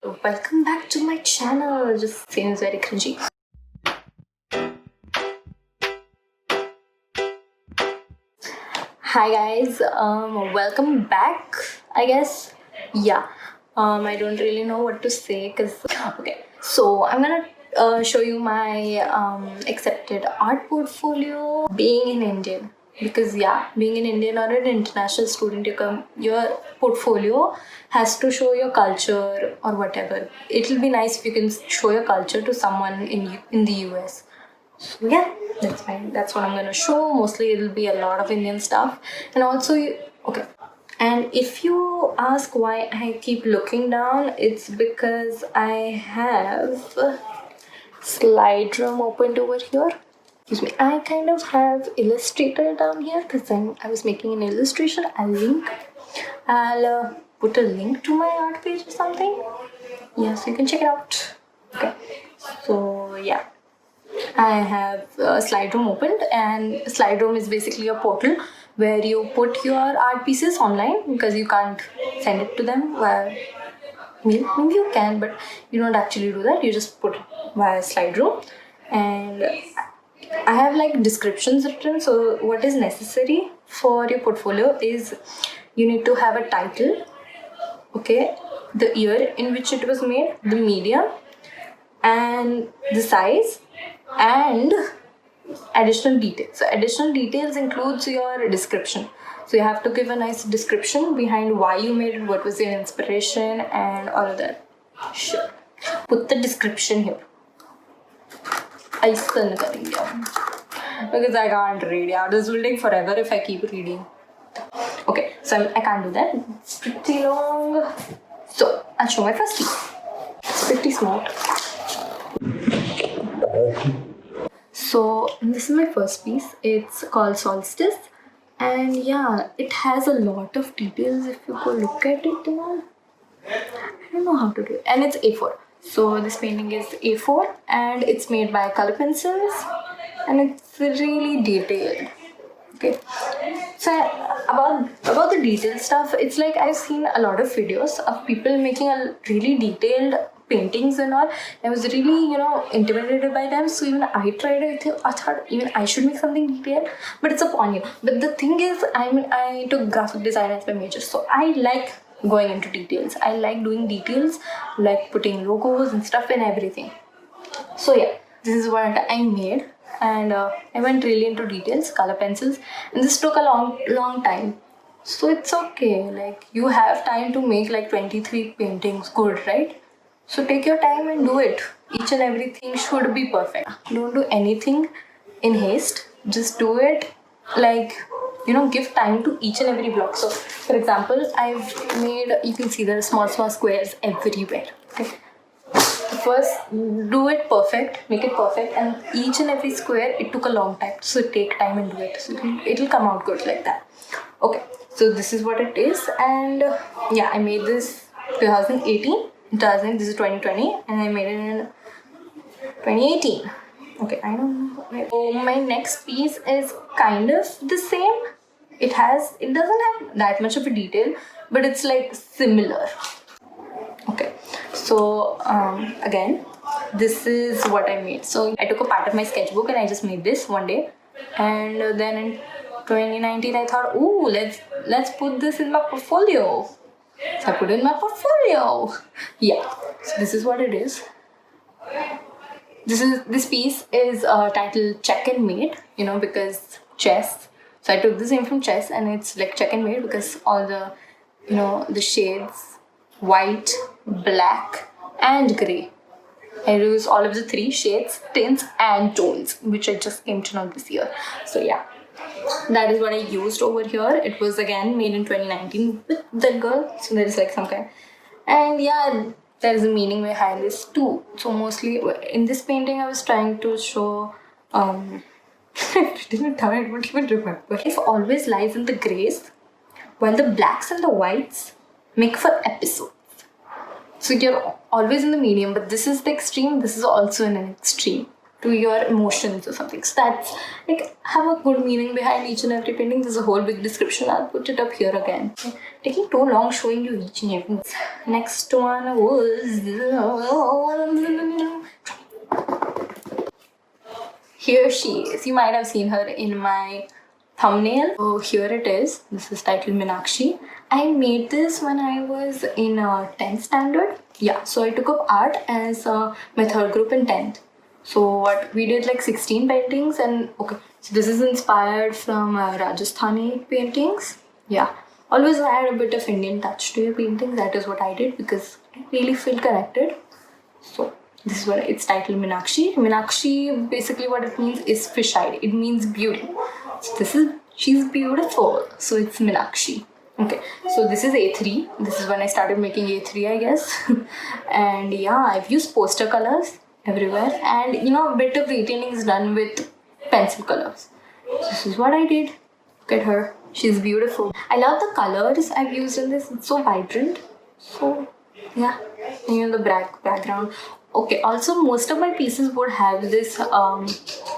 Welcome back to my channel. Just seems very cringy. Hi guys, welcome back. I guess, yeah. I don't really know what to say because okay. So I'm gonna show you my accepted art portfolio. Being an Indian, because being an Indian or an international student, your portfolio has to show your culture or whatever. It'll be nice if you can show your culture to someone in the US. So yeah, that's fine. That's what I'm gonna show. Mostly it'll be a lot of Indian stuff. And also, okay. And if you ask why I keep looking down, it's because I have slide room opened over here. Excuse me. I kind of have Illustrator down here because I was making an illustration. I'll put a link to my art page or something. Yeah, so you can check it out. Okay. So yeah. I have Slide Room opened, and Slide Room is basically a portal where you put your art pieces online because you can't send it to them via mail. Maybe you can, but you don't actually do that. You just put it via Slide Room, and I have like descriptions written. So what is necessary for your portfolio is you need to have a title, okay, the year in which it was made, the medium, and the size, and additional details. So additional details includes your description. So you have to give a nice description behind why you made it, what was your inspiration, and all of that. Sure. Put the description here. I still because I can't read. Yeah, this will take forever if I keep reading. Okay, so I can't do that. It's pretty long. So I'll show my first piece. It's pretty small. So this is my first piece. It's called Solstice, and yeah, it has a lot of details. If you go look at it, I don't know how to do it. And it's A4. So this painting is A4, and it's made by color pencils, and it's really detailed. Okay. So about the detailed stuff, it's like I've seen a lot of videos of people making a really detailed paintings and all. I was really, intimidated by them. So even I tried it. I thought even I should make something detailed, but it's upon you. But the thing is, I took graphic design as my major, so I like going into details. I like doing details, like putting logos and stuff and everything. So yeah, this is what I made, and I went really into details, color pencils, and this took a long time. So it's okay. Like you have time to make like 23 paintings, good, right? So take your time and do it. Each and everything should be perfect. Don't do anything in haste. Just do it like, give time to each and every block. So for example, I've made, you can see there are small squares everywhere. Okay. First, do it perfect, make it perfect, and each and every square, it took a long time. So take time and do it. So it'll come out good like that. Okay. So this is what it is, and yeah, I made this 2018. This is 2020, and I made it in 2018. Okay, I don't know. So my next piece is kind of the same. It doesn't have that much of a detail, but it's like similar. Okay, so again, this is what I made. So I took a part of my sketchbook and I just made this one day, and then in 2019 I thought, ooh, let's put this in my portfolio. So I put it in my portfolio. Yeah, so this is what it is. This piece is titled Check and Mate, because chess. So I took the same from chess, and it's like check and mate because all the, the shades, white, black, and grey. I use all of the three shades, tints, and tones, which I just came to know this year. So yeah, that is what I used over here. It was again made in 2019 with that girl. So there is like some kind, and yeah, there is a meaning behind this too. So mostly in this painting, I was trying to show. I didn't even remember. Life always lies in the grays, while the blacks and the whites make for episodes. So you're always in the medium, but this is the extreme. This is also in an extreme. to your emotions or something. So that's like have a good meaning behind each and every painting. There's a whole big description. I'll put it up here again. Taking too long showing you each and every. Next one was here she is. You might have seen her in my thumbnail. So here it is. This is titled Meenakshi. I made this when I was in 10th standard. Yeah, so I took up art as my third group in 10th. So what we did like 16 paintings, and okay, so this is inspired from Rajasthani paintings. Yeah, always add a bit of Indian touch to your painting. That is what I did because I really feel connected. So this is what it's titled Meenakshi. Meenakshi, basically what it means is fish-eyed. It means beauty. So she's beautiful. So it's Meenakshi. Okay, so this is A3. This is when I started making A3, I guess. And yeah, I've used poster colors everywhere, and a bit of retailing is done with pencil colors. This is what I did. Look at her. She's beautiful. I love the colors I've used in this. It's so vibrant. So yeah, and the background. Okay, also most of my pieces would have this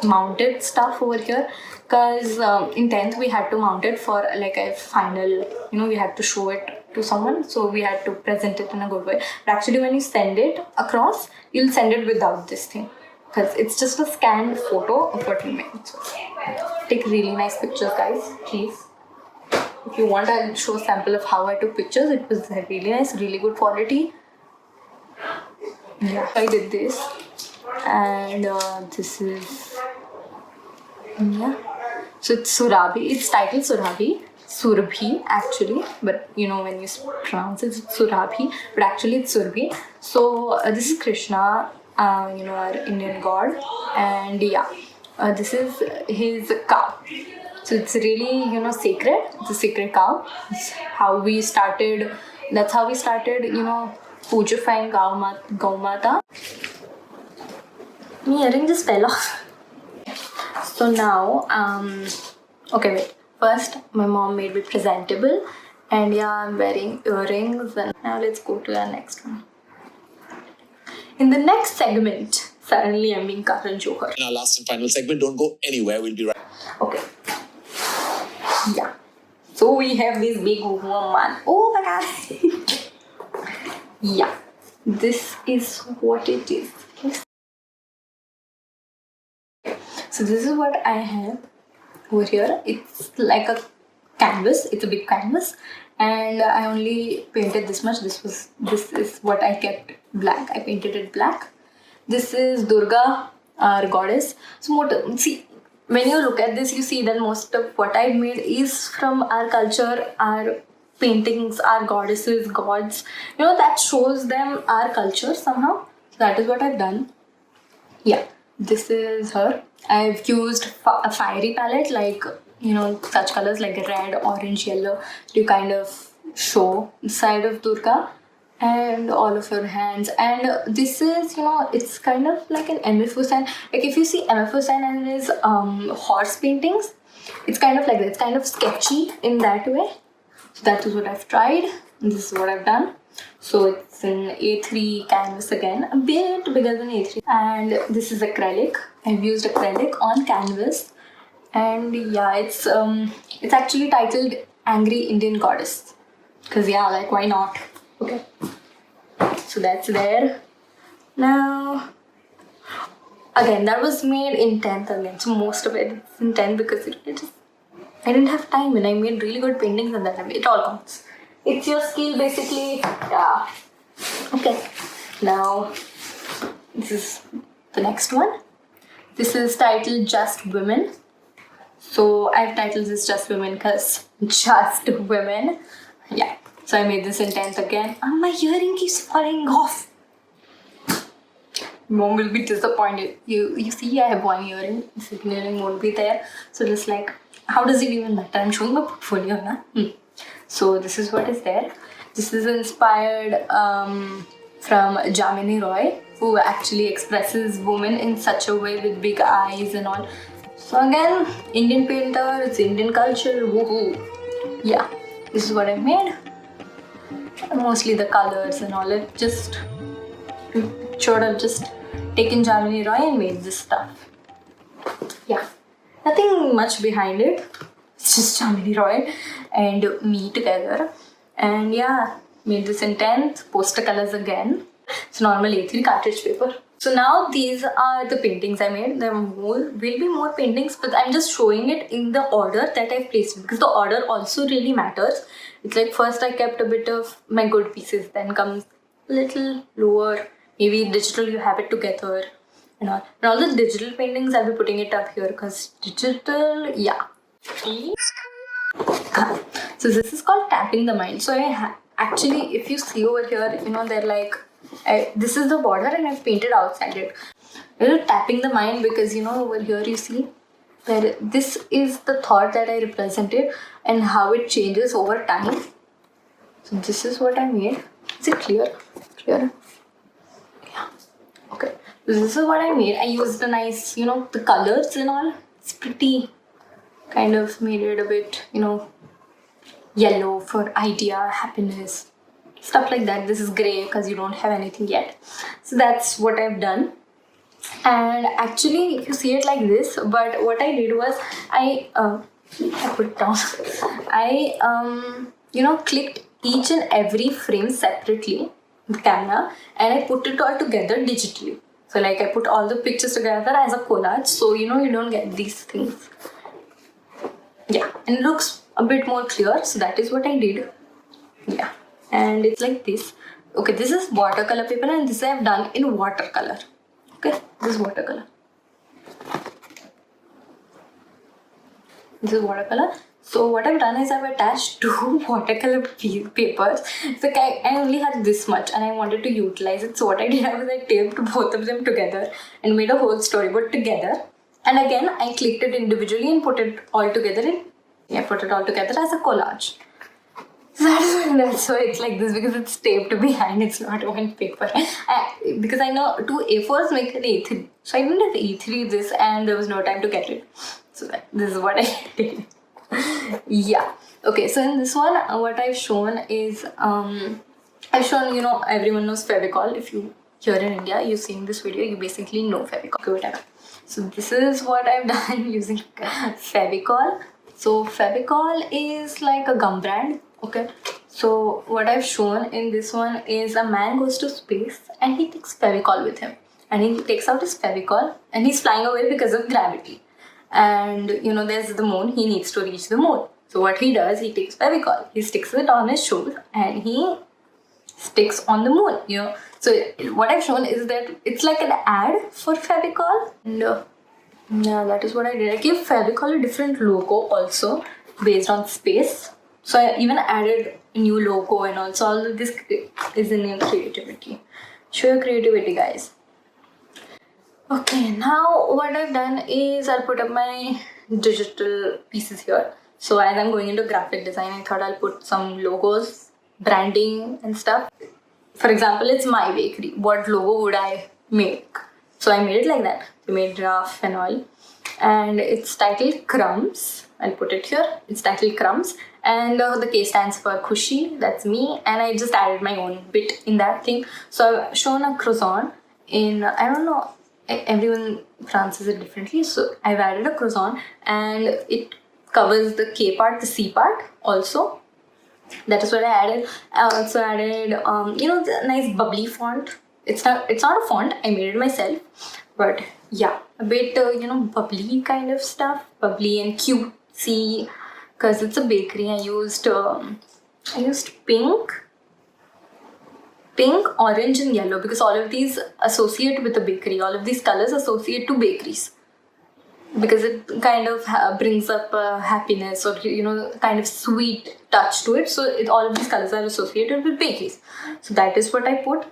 mounted stuff over here, because in 10th we had to mount it for like a final, we had to show it to someone, so we had to present it in a good way. But actually when you send it across, you'll send it without this thing, because it's just a scanned photo of what you made. So take really nice pictures, guys, please. If you want, I'll show a sample of how I took pictures. It was really nice, really good quality. Yeah, I did this, and this is, yeah, so it's Surabhi. It's titled Surabhi actually, but when you pronounce it, it's Surabhi, but actually it's Surabhi. So this is Krishna, our Indian god, and yeah, this is his cow. So it's really sacred. It's a sacred cow. It's how we started. That's how we started. Pujifying Gaumata. My earring just fell off. So now, okay, wait. First, my mom made me presentable, and yeah, I'm wearing earrings. And now let's go to the next one. In the next segment, suddenly I'm being Karan Johar. In our last and final segment, don't go anywhere. We'll be right. Okay. Yeah. So we have this big woman. Oh my god. Yeah, this is what it is. So this is what I have over here. It's like a canvas. It's a big canvas, and I only painted this much. This is what I kept black. I painted it black. This is Durga, our goddess. So see, when you look at this, you see that most of what I made is from our culture, our paintings, our goddesses, gods. That shows them our culture somehow. So that is what I've done. Yeah, this is her. I've used a fiery palette, like such colors like red, orange, yellow, to kind of show the side of Durga and all of her hands. And this is it's kind of like an M.F. Hussain. Like if you see M.F. Hussain and his horse paintings, it's kind of like that. It's kind of sketchy in that way. So that is what I've tried, and this is what I've done. So it's an A3 canvas again, a bit bigger than A3. And this is acrylic. I've used acrylic on canvas, and yeah, it's actually titled Angry Indian Goddess, because yeah, like why not? Okay, so that's there. Now again, that was made in 10th again, so most of it is in 10th because I didn't have time, and I made really good paintings at that time. It all counts. It's your skill basically. Yeah. Okay. Now, this is the next one. This is titled Just Women. So I've titled this Just Women because just women. Yeah. So I made this in 10th again. Oh, my earring keeps falling off. Mom will be disappointed. You see, I have one earring. The second earring won't be there. So just like, how does it even matter? I'm showing my portfolio, na? So this is what is there. This is inspired from Jamini Roy, who actually expresses women in such a way with big eyes and all. So again, Indian painter, it's Indian culture, woohoo. Yeah, this is what I made. Mostly the colors and all. It just sort of just taken Jamini Roy and made this stuff. Yeah, nothing much behind it. It's just Jamini Roy and me together. And yeah, made this in 10th, poster colors again. It's normal A3 cartridge paper. So now these are the paintings I made. There will be more paintings, but I'm just showing it in the order that I've placed it, because the order also really matters. It's like first I kept a bit of my good pieces, then comes a little lower, maybe digital you have it together and all. And all the digital paintings I'll be putting it up here, because digital, yeah. So this is called tapping the mind. So actually, if you see over here, they're like, this is the border and I've painted outside it. Tapping the mind, because over here you see that this is the thought that I represented and how it changes over time. So this is what I made. Is it clear? Clear? Yeah. Okay. So this is what I made. I used the nice, the colors and all. It's pretty. Kind of made it a bit, yellow for idea, happiness, stuff like that. This is grey because you don't have anything yet. So that's what I've done. And actually, if you see it like this, but what I did was I put it down. I clicked each and every frame separately with the camera, and I put it all together digitally. So like I put all the pictures together as a collage, so you don't get these things. Yeah, and it looks a bit more clear, so that is what I did. Yeah, and it's like this. Okay, this is watercolor paper, and this I have done in watercolor. Okay, this is watercolor. This is watercolor. So what I've done is I've attached 2 watercolor papers. So I only had this much and I wanted to utilize it. So what I did was I taped both of them together and made a whole storyboard together. And again, I clicked it individually and put it all together as a collage. So that's why it's like this, because it's taped behind, it's not one paper. Because I know 2 A4s make an A3. So I didn't have A3 this, and there was no time to get it. So this is what I did. Yeah. Okay, so in this one, what I've shown is, I've shown, everyone knows Fevicol. If you here in India, you're seeing this video, you basically know Fevicol. Okay, whatever. So this is what I've done using Fevicol. So Fevicol is like a gum brand. Okay. So what I've shown in this one is a man goes to space and he takes Fevicol with him. And he takes out his Fevicol and he's flying away because of gravity. And there's the moon, he needs to reach the moon. So what he does, he takes Fevicol, he sticks it on his shoes and he sticks on the moon, So what I've shown is that it's like an ad for Fevicol. And yeah, that is what I did. I gave Fevicol a different logo also based on space. So I even added a new logo and also all of this is in your creativity. Show your creativity, guys. Okay, now what I've done is I'll put up my digital pieces here. So as I'm going into graphic design, I thought I'll put some logos, branding and stuff. For example, it's my bakery. What logo would I make? So I made it like that. I made giraffe and all. And it's titled Crumbs. I'll put it here. It's titled Crumbs. And the K stands for Khushi. That's me. And I just added my own bit in that thing. So I've shown a croissant in, I don't know, everyone pronounces it differently. So I've added a croissant and it covers the K part, the C part also. That is what I added. I also added, the nice bubbly font. It's not a font. I made it myself. But yeah, a bit, bubbly kind of stuff. Bubbly and cutesy. Because it's a bakery. I used pink, orange and yellow. Because all of these associate with the bakery. All of these colors associate to bakeries. Because it kind of brings up happiness or kind of sweet touch to it. So all of these colors are associated with bakeries. So that is what I put.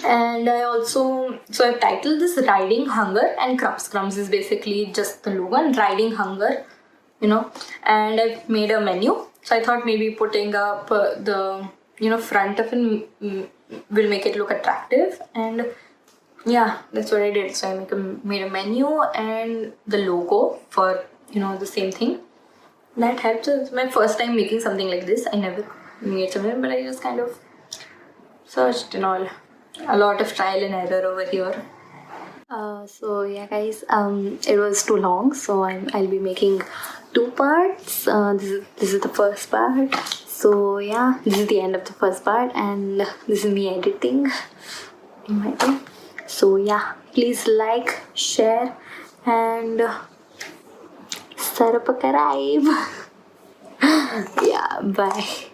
And I also, so I've titled this Riding Hunger and Crumbs. Crumbs is basically just the logo, and Riding Hunger, and I've made a menu. So I thought maybe putting up the front of it will make it look attractive. And yeah, that's what I did. So I made a menu and the logo for the same thing. That helped. It's my first time making something like this. I never made something, but I just kind of searched and all. A lot of trial and error over here. So yeah, guys, it was too long, so I'll be making two parts. This is the first part. So yeah, this is the end of the first part, and this is me editing in my way. So yeah, please like, share, and subscribe. Yeah, bye.